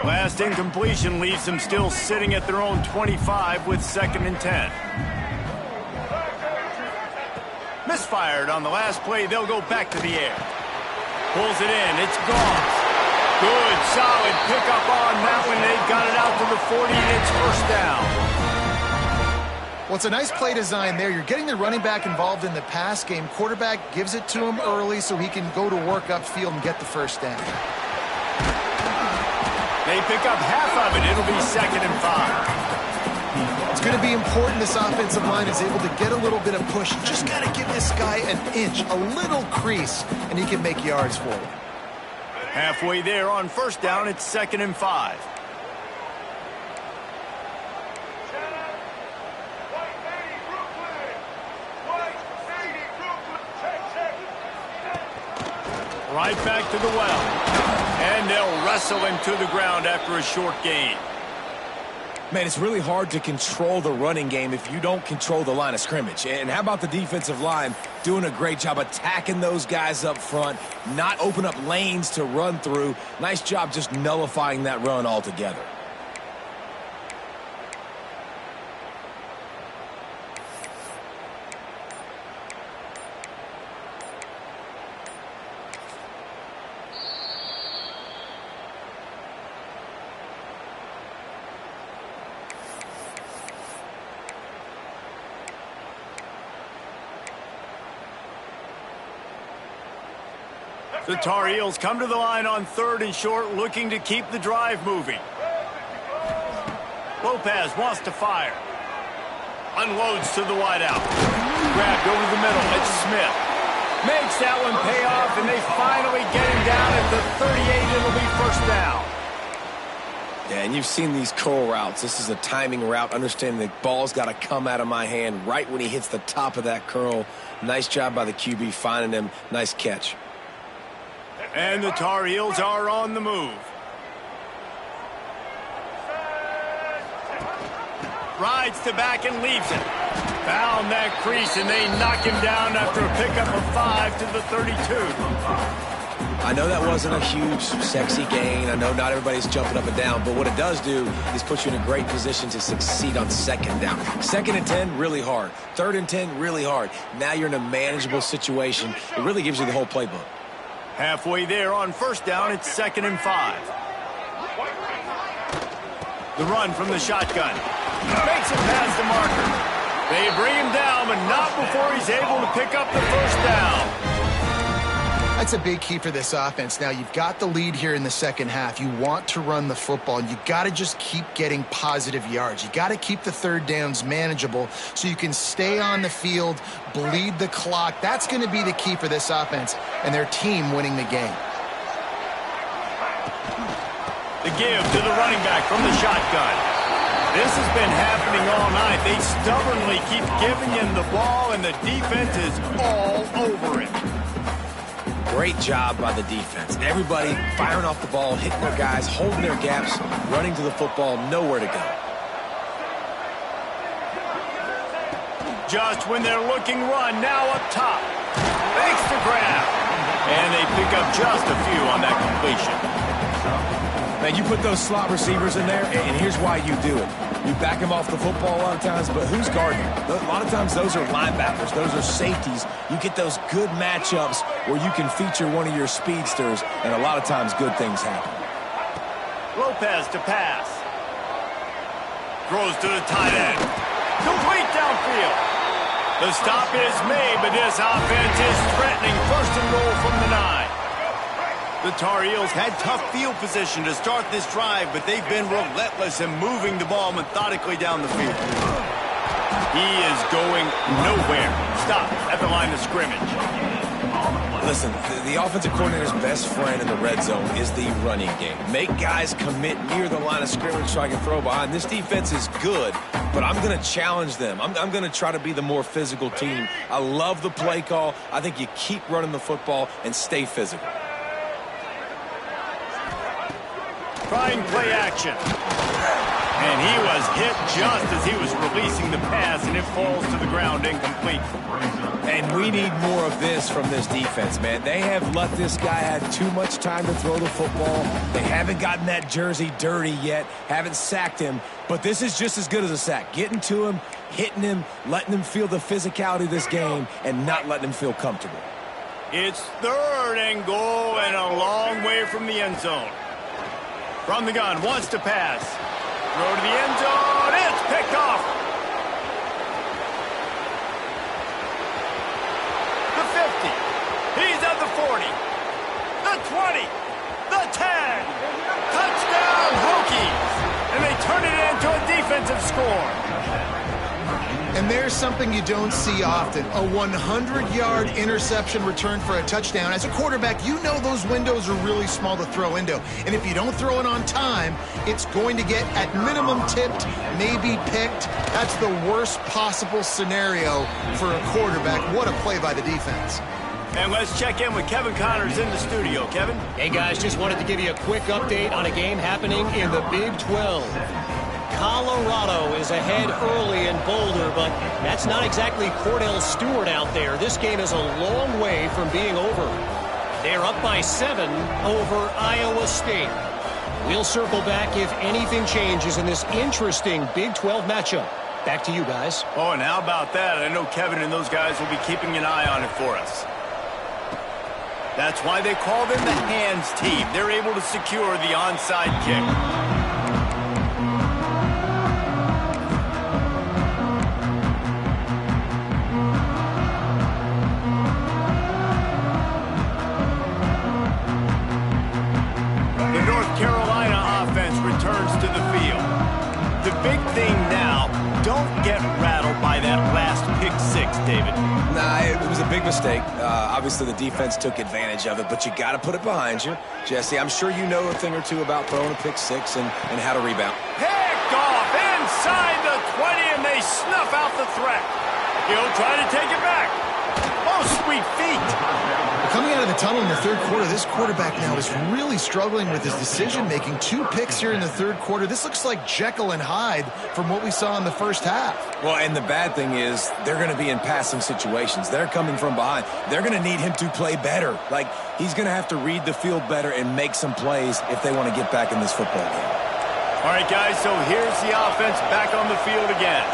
Last incompletion leaves them still sitting at their own 25 with 2nd and 10. Misfired on the last play. They'll go back to the air. Pulls it in. It's gone. Good, solid pickup on that one. They've got it out to the 40, and it's 1st down. Well, it's a nice play design there. You're getting the running back involved in the pass game. Quarterback gives it to him early so he can go to work upfield and get the 1st down. They pick up half of it. It'll be 2nd and 5. It's going to be important this offensive line is able to get a little bit of push. Just got to give this guy an inch, a little crease, and he can make yards for you. Halfway there on 1st down, it's 2nd and 5. Right back to the well. And they'll wrestle him to the ground after a short gain. Man, it's really hard to control the running game if you don't control the line of scrimmage. And how about the defensive line doing a great job attacking those guys up front, not open up lanes to run through. Nice job just nullifying that run altogether. The Tar Heels come to the line on 3rd and short, looking to keep the drive moving. Lopez wants to fire. Unloads to the wideout. Grabbed over the middle. It's Smith. Makes that one pay off, and they finally get him down at the 38. It'll be 1st down. Yeah, and you've seen these curl routes. This is a timing route, understanding the ball's got to come out of my hand right when he hits the top of that curl. Nice job by the QB finding him. Nice catch. And the Tar Heels are on the move. Rides to back and leaves it. Found that crease, and they knock him down after a pickup of 5 to the 32. I know that wasn't a huge, sexy gain. I know not everybody's jumping up and down, but what it does do is put you in a great position to succeed on 2nd down. 2nd and 10, really hard. 3rd and 10, really hard. Now you're in a manageable situation. It really gives you the whole playbook. Halfway there on 1st down, it's 2nd and 5. The run from the shotgun. Makes it past the marker. They bring him down, but not before he's able to pick up the 1st down. That's a big key for this offense. Now, you've got the lead here in the 2nd half. You want to run the football, and you got to just keep getting positive yards. You got to keep the 3rd downs manageable so you can stay on the field, bleed the clock. That's going to be the key for this offense and their team winning the game. The give to the running back from the shotgun. This has been happening all night. They stubbornly keep giving him the ball, and the defense is all over it. Great job by the defense. Everybody firing off the ball, hitting their guys, holding their gaps, running to the football, nowhere to go. Just when they're looking run, now up top. Makes the grab. And they pick up just a few on that completion. Man, you put those slot receivers in there, and here's why you do it. You back them off the football a lot of times, but who's guarding them? A lot of times those are linebackers. Those are safeties. You get those good matchups where you can feature one of your speedsters, and a lot of times good things happen. Lopez to pass. Throws to the tight end. Complete downfield. The stop is made, but this offense is threatening. 1st and goal from the 9. The Tar Heels had tough field position to start this drive, but they've been relentless in moving the ball methodically down the field. He is going nowhere. Stop at the line of scrimmage. Listen, the offensive coordinator's best friend in the red zone is the running game. Make guys commit near the line of scrimmage so I can throw behind. This defense is good, but I'm going to challenge them. I'm going to try to be the more physical team. I love the play call. I think you keep running the football and stay physical. Trying play action. And he was hit just as he was releasing the pass, and it falls to the ground incomplete. And we need more of this from this defense, man. They have let this guy have too much time to throw the football. They haven't gotten that jersey dirty yet, haven't sacked him, but this is just as good as a sack. Getting to him, hitting him, letting him feel the physicality of this game, and not letting him feel comfortable. It's 3rd and goal and a long way from the end zone. From the gun, wants to pass. Throw to the end zone. It's picked off. The 50. He's at the 40. The 20. The 10. Touchdown, Hokies. And they turn it into a defensive score. And there's something you don't see often, a 100-yard interception return for a touchdown. As a quarterback, you know those windows are really small to throw into. And if you don't throw it on time, it's going to get, at minimum, tipped, maybe picked. That's the worst possible scenario for a quarterback. What a play by the defense. And let's check in with Kevin Connors in the studio. Kevin? Hey, guys, just wanted to give you a quick update on a game happening in the Big 12. Colorado is ahead early in Boulder, but that's not exactly Cordell Stewart out there. This game is a long way from being over. They're up by 7 over Iowa State. We'll circle back if anything changes in this interesting Big 12 matchup. Back to you guys. Oh, and how about that? I know Kevin and those guys will be keeping an eye on it for us. That's why they call them the hands team. They're able to secure the onside kick. Returns to the field. The big thing now, don't get rattled by that last pick 6, David. Nah, it was a big mistake. Obviously, the defense took advantage of it, but you got to put it behind you. Jesse, I'm sure you know a thing or two about throwing a pick 6 and how to rebound. Picked off inside the 20, and they snuff out the threat. He'll try to take it back. Oh, sweet feet. Coming out of the tunnel in the third quarter, this quarterback now is really struggling with his decision-making. 2 picks here in the third quarter. This looks like Jekyll and Hyde from what we saw in the first half. Well, and the bad thing is they're going to be in passing situations. They're coming from behind. They're going to need him to play better. Like, he's going to have to read the field better and make some plays if they want to get back in this football game. All right, guys, so here's the offense back on the field again.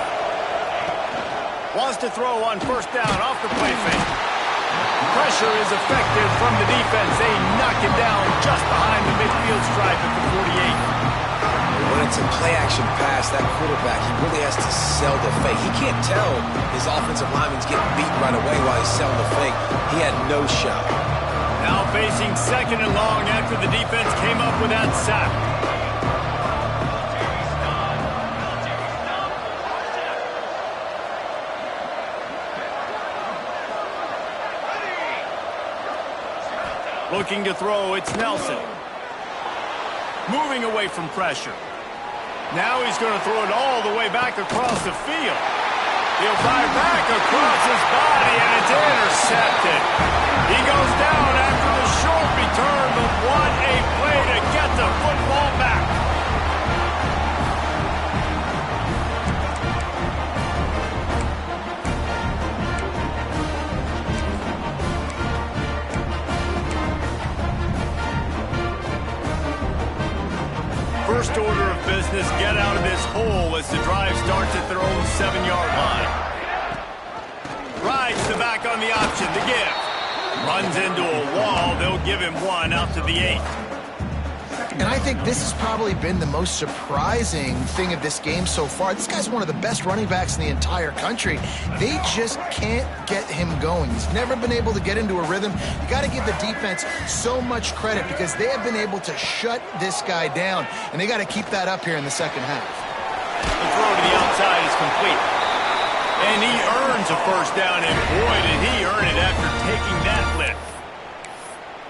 Wants to throw on first down off the play fake. Pressure is effective from the defense. They knock it down just behind the midfield stripe at the 48. When it's a play-action pass, that quarterback, he really has to sell the fake. He can't tell his offensive lineman's getting beaten right away while he's selling the fake. He had no shot. Now facing 2nd and long after the defense came up with that sack. Looking to throw, it's Nelson. Moving away from pressure. Now he's going to throw it all the way back across the field. He'll fire back across his body, and it's intercepted. He goes down after the short return, but what a play to get the football back. First order of business, get out of this hole as the drive starts at their own 7-yard line. Rides the back on the option, the give. Runs into a wall, they'll give him 1 out to the 8. And I think this has probably been the most surprising thing of this game so far. This guy's one of the best running backs in the entire country. They just can't get him going. He's never been able to get into a rhythm. You got to give the defense so much credit because they have been able to shut this guy down, and they got to keep that up here in the second half. The throw to the outside is complete. And he earns a first down, and boy, did he earn it after taking that lift.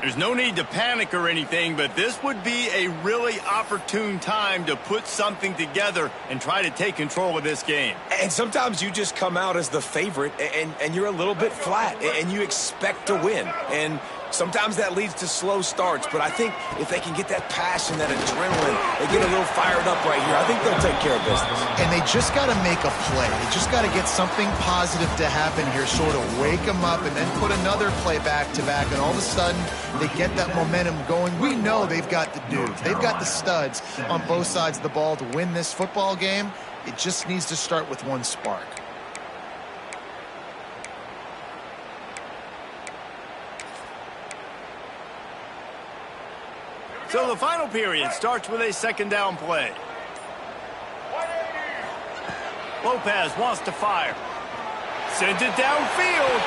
There's no need to panic or anything, but this would be a really opportune time to put something together and try to take control of this game. And sometimes you just come out as the favorite, and you're a little bit flat, and you expect to win. And sometimes that leads to slow starts, but I think if they can get that passion, that adrenaline, they get a little fired up right here, I think they'll take care of business. And they just got to make a play. They just got to get something positive to happen here, sort of wake them up, and then put another play back-to-back, and all of a sudden they get that momentum going. We know they've got the dudes. They've got the studs on both sides of the ball to win this football game. It just needs to start with one spark. So the final period starts with a second down play. Lopez wants to fire. Sends it downfield.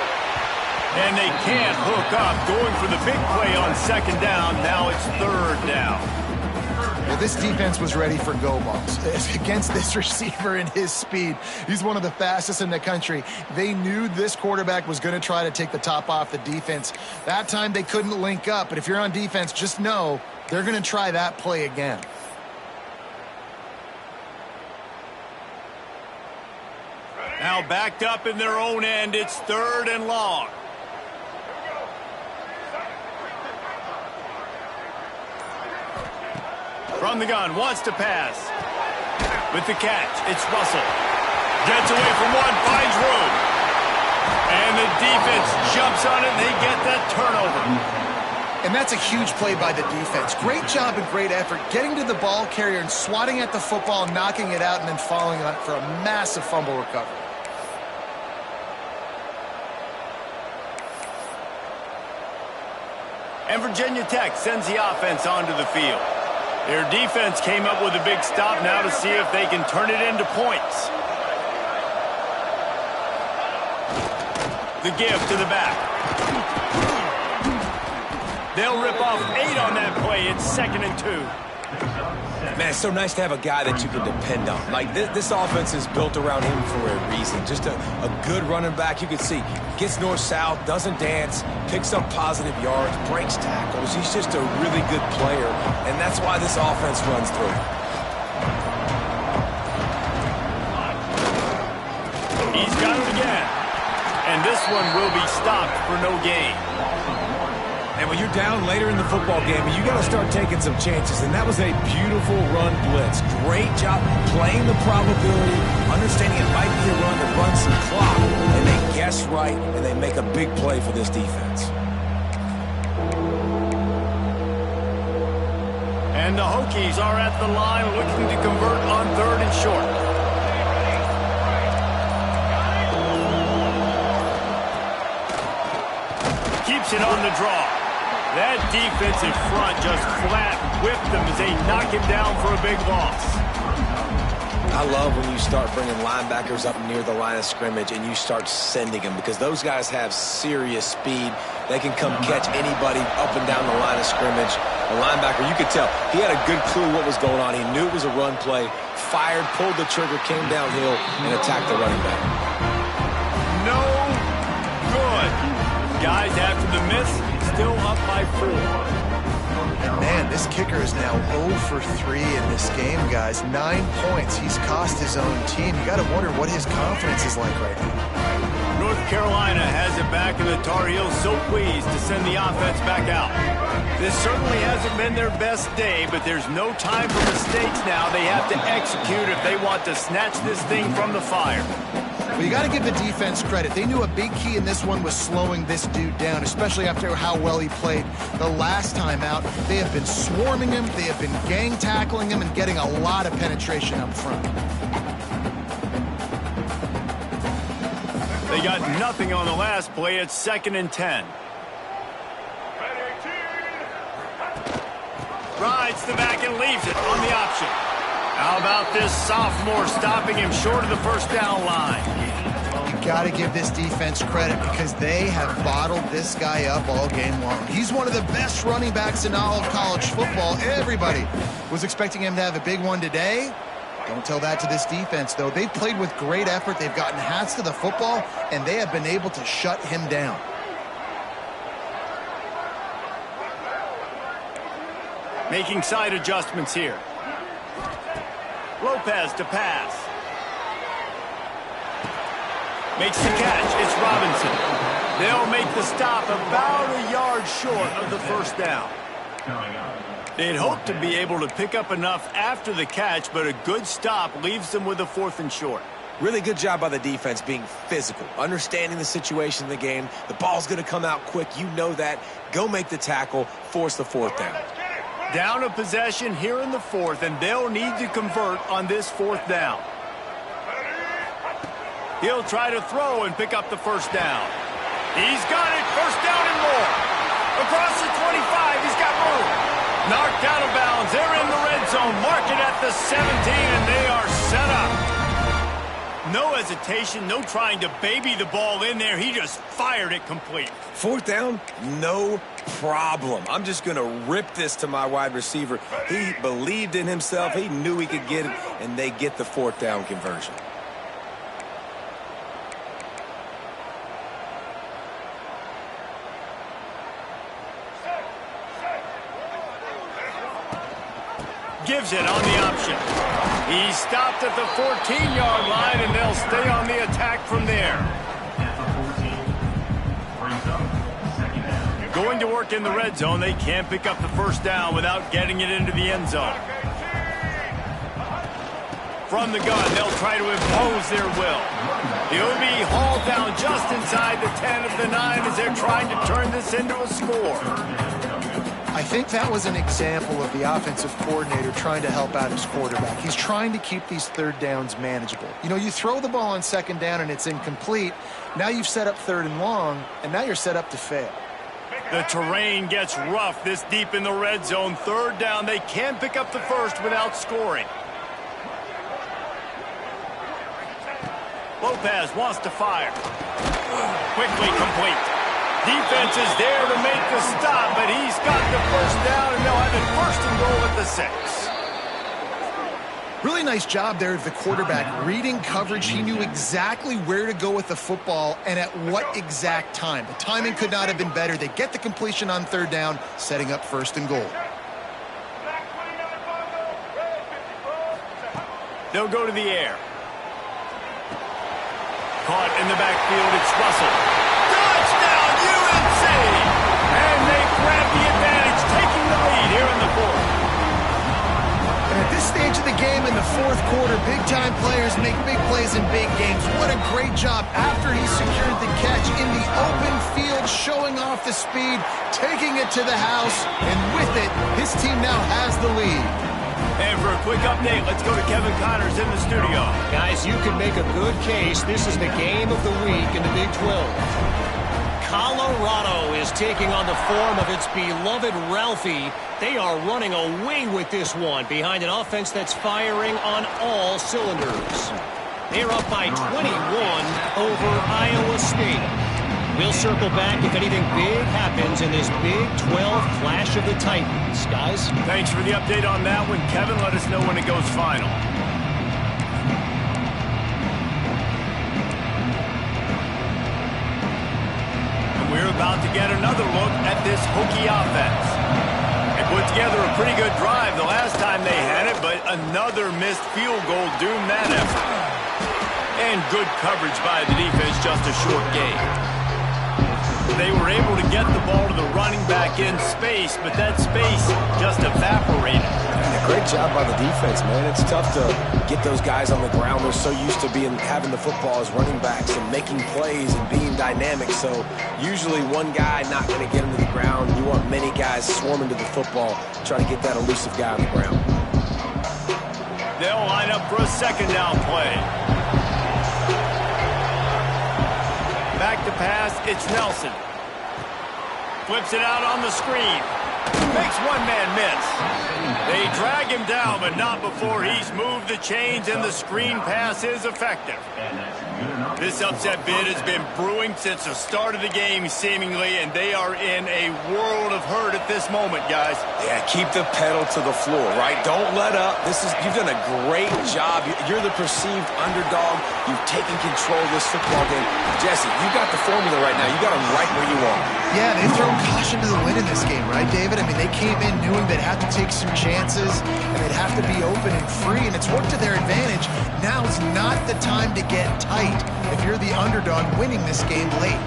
And they can't hook up. Going for the big play on second down. Now it's third down. Well, this defense was ready for go balls. Against this receiver and his speed, he's one of the fastest in the country. They knew this quarterback was going to try to take the top off the defense. That time they couldn't link up, but if you're on defense, just know they're going to try that play again. Now backed up in their own end, it's third and long. From the gun, wants to pass. With the catch, it's Russell. Gets away from one, finds room. And the defense jumps on it, and they get that turnover. And that's a huge play by the defense. Great job and great effort getting to the ball carrier and swatting at the football, knocking it out, and then falling on it for a massive fumble recovery. And Virginia Tech sends the offense onto the field. Their defense came up with a big stop now to see if they can turn it into points. The give to the back. They'll rip off 8 on that play. It's 2nd and 2. Man, it's so nice to have a guy that you can depend on. Like, this offense is built around him for a reason. Just a good running back. You can see, gets north-south, doesn't dance, picks up positive yards, breaks tackles. He's just a really good player, and that's why this offense runs through. He's got it again. And this one will be stopped for no gain. And when you're down later in the football game, you got to start taking some chances. And that was a beautiful run blitz. Great job playing the probability, understanding it might be a run to run some clock. And they guess right, and they make a big play for this defense. And the Hokies are at the line looking to convert on 3rd and short. Keeps it on the draw. That defensive front just flat whipped them as they knock him down for a big loss. I love when you start bringing linebackers up near the line of scrimmage and you start sending them, because those guys have serious speed. They can come catch anybody up and down the line of scrimmage. The linebacker, you could tell, he had a good clue what was going on. He knew it was a run play, fired, pulled the trigger, came downhill, and attacked the running back. No good. Guys, after the miss, still up by 4. And man, this kicker is now 0 for 3 in this game, guys. 9 points. He's cost his own team. You got to wonder what his confidence is like right now. North Carolina has it back, and the Tar Heels so pleased to send the offense back out. This certainly hasn't been their best day, but there's no time for mistakes now. They have to execute if they want to snatch this thing from the fire. Well, you got to give the defense credit. They knew a big key in this one was slowing this dude down, especially after how well he played the last time out. They have been swarming him, they have been gang tackling him, and getting a lot of penetration up front. They got nothing on the last play. It's 2nd and 10. Rides the back and leaves it on the option. How about this sophomore stopping him short of the first down line? You got to give this defense credit because they have bottled this guy up all game long. He's one of the best running backs in all of college football. Everybody was expecting him to have a big one today. Don't tell that to this defense, though. They've played with great effort. They've gotten hats to the football, and they have been able to shut him down. Making side adjustments here. Lopez to pass. Makes the catch. It's Robinson. They'll make the stop about a yard short of the first down. They'd hope to be able to pick up enough after the catch, but a good stop leaves them with a 4th and short. Really good job by the defense being physical, understanding the situation in the game. The ball's going to come out quick. You know that. Go make the tackle, force the 4th down. Down a possession here in the 4th, and they'll need to convert on this 4th down. He'll try to throw and pick up the first down. He's got it. First down and more. Across the 25. He's got room. Knocked out of bounds. They're in the red zone. Mark it at the 17, and they are set up. No hesitation, no trying to baby the ball in there. He just fired it complete. 4th down, no problem. I'm just going to rip this to my wide receiver. He believed in himself. He knew he could get it, and they get the 4th down conversion. Gives it on the option. He stopped at the 14-yard line, and they'll stay on the attack from there. Going to work in the red zone. They can't pick up the first down without getting it into the end zone. From the gun, they'll try to impose their will. He'll be hauled down just inside the 10 of the 9 as they're trying to turn this into a score. I think that was an example of the offensive coordinator trying to help out his quarterback. He's trying to keep these 3rd downs manageable. You know, you throw the ball on 2nd down and it's incomplete. Now you've set up 3rd and long, and now you're set up to fail. The terrain gets rough this deep in the red zone. 3rd down. They can't pick up the first without scoring. Lopez wants to fire. Quickly complete. Defense is there to make the stop, but he's got the first down, and they'll have it 1st and goal at the 6. Really nice job there of the quarterback reading coverage. He knew exactly where to go with the football and at what exact time. The timing could not have been better. They get the completion on 3rd down, setting up 1st and goal. They'll go to the air. Caught in the backfield, it's Russell. Touchdown, UNC! And they grab the advantage, taking the lead here in the 4th. And at this stage of the game in the 4th quarter, big-time players make big plays in big games. What a great job after he secured the catch in the open field, showing off the speed, taking it to the house, and with it, his team now has the lead. And for a quick update, let's go to Kevin Connors in the studio. Guys, you can make a good case. This is the game of the week in the Big 12. Colorado is taking on the form of its beloved Ralphie. They are running away with this one behind an offense that's firing on all cylinders. They're up by 21 over Iowa State. We'll circle back if anything big happens in this Big 12 clash of the Titans. Guys? Thanks for the update on that one. Kevin, let us know when it goes final. And we're about to get another look at this Hokie offense. They put together a pretty good drive the last time they had it, but another missed field goal doomed that effort. And good coverage by the defense, just a short gain. They were able to get the ball to the running back in space, but that space just evaporated. Yeah, great job by the defense, man. It's tough to get those guys on the ground. They're so used to having the football as running backs and making plays and being dynamic. So usually one guy not going to get them to the ground. You want many guys swarming to the football, try to get that elusive guy on the ground. They'll line up for a 2nd down play. Back to pass, it's Nelson. Flips it out on the screen. Makes one man miss. They drag him down, but not before he's moved the chains and the screen pass is effective. This upset bid has been brewing since the start of the game, seemingly, and they are in a world of hurt at this moment, guys. Yeah, keep the pedal to the floor, right? Don't let up. You've done a great job. You're the perceived underdog. You've taken control of this football game. Jesse, you got the formula right now. You got them right where you want. Yeah, they've thrown caution to the wind in this game, right, David? I mean, they came in knowing they'd have to take some chances, and they'd have to be open and free, and it's worked to their advantage. Now's not the time to get tight if you're the underdog winning this game late.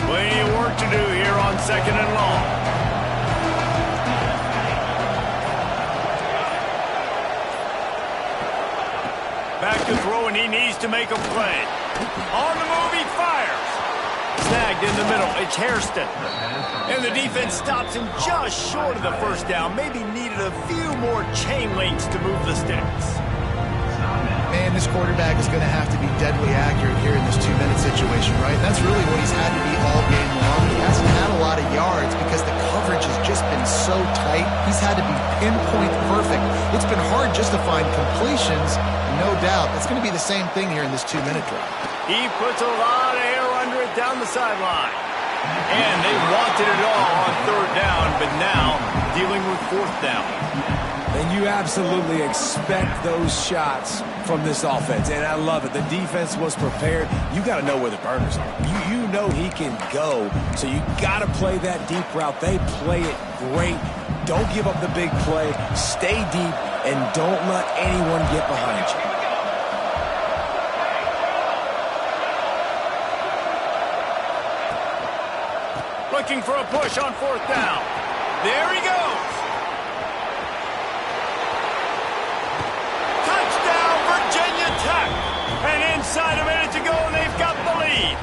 Plenty of work to do here on 2nd and long. Back to throw, and he needs to make a play. On the move, he fires. Snagged in the middle. It's Hairston. And the defense stops him just short of the first down. Maybe needed a few more chain links to move the sticks. Man, this quarterback is going to have to be deadly accurate here in this 2-minute situation, right? That's really what he's had to be all game long. He hasn't had a lot of yards because the coverage has just been so tight. He's had to be pinpoint perfect. It's been hard just to find completions, no doubt. That's going to be the same thing here in this 2-minute drive. He puts a lot of air under it down the sideline. And they wanted it all on 3rd down, but now dealing with 4th down. And you absolutely expect those shots from this offense, and I love it. The defense was prepared. You got to know where the burners are. You know he can go, so you got to play that deep route. They play it great. Don't give up the big play. Stay deep, and don't let anyone get behind you. Looking for a push on 4th down. There he goes. And inside a minute to go, and they've got the lead.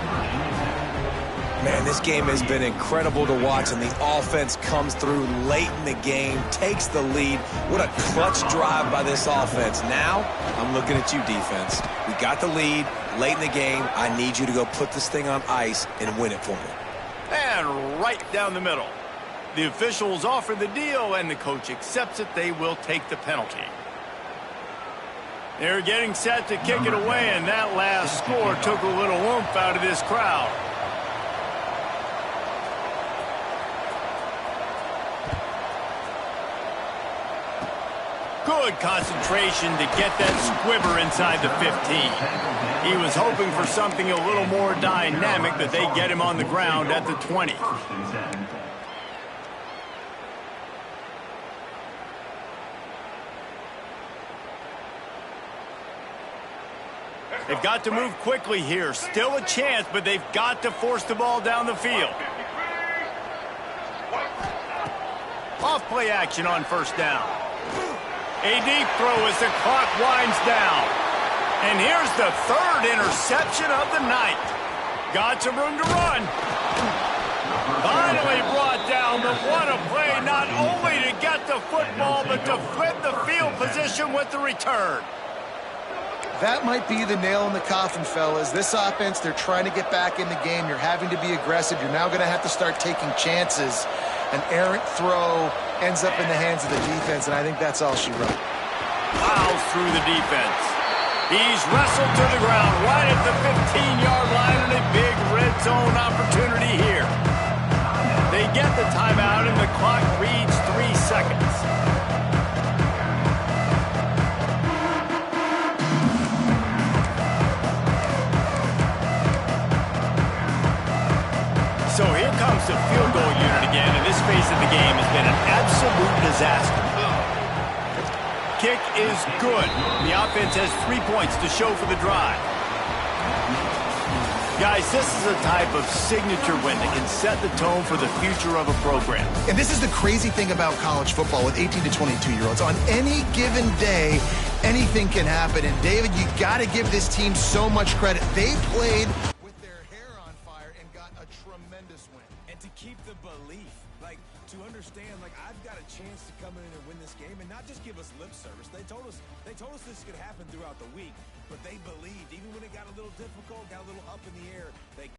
Man, this game has been incredible to watch, and the offense comes through late in the game, takes the lead. What a clutch drive by this offense. Now, I'm looking at you, defense. We got the lead late in the game. I need you to go put this thing on ice and win it for me. And right down the middle. The officials offer the deal, and the coach accepts it. They will take the penalty. They're getting set to kick it away, and that last score took a little oomph out of this crowd. Good concentration to get that squibber inside the 15. He was hoping for something a little more dynamic, but they get him on the ground at the 20. They've got to move quickly here. Still a chance, but they've got to force the ball down the field. Off play action on 1st down. A deep throw as the clock winds down. And here's the 3rd interception of the night. Got some room to run. Finally brought down, but what a play, not only to get the football, but to flip the field position with the return. That might be the nail in the coffin, fellas. This offense, they're trying to get back in the game. You're having to be aggressive. You're now going to have to start taking chances. An errant throw ends up in the hands of the defense, and I think that's all she wrote. Plows through the defense. He's wrestled to the ground right at the 15-yard line, and a big red zone opportunity here. They get the timeout, and the clock reads 3 seconds. So here comes the field goal unit again, and this phase of the game has been an absolute disaster. Kick is good. The offense has 3 points to show for the drive. Guys, this is a type of signature win that can set the tone for the future of a program. And this is the crazy thing about college football with 18 to 22-year-olds. On any given day, anything can happen. And, David, you got to give this team so much credit. They played with their hair on fire and got a tremendous win. And to keep the belief, like, to understand, like, I've got a chance to come in and win this game and not just give us lip service. They told us this could happen throughout the week, but they believed. Even when it got a little difficult, got a little up in the air, they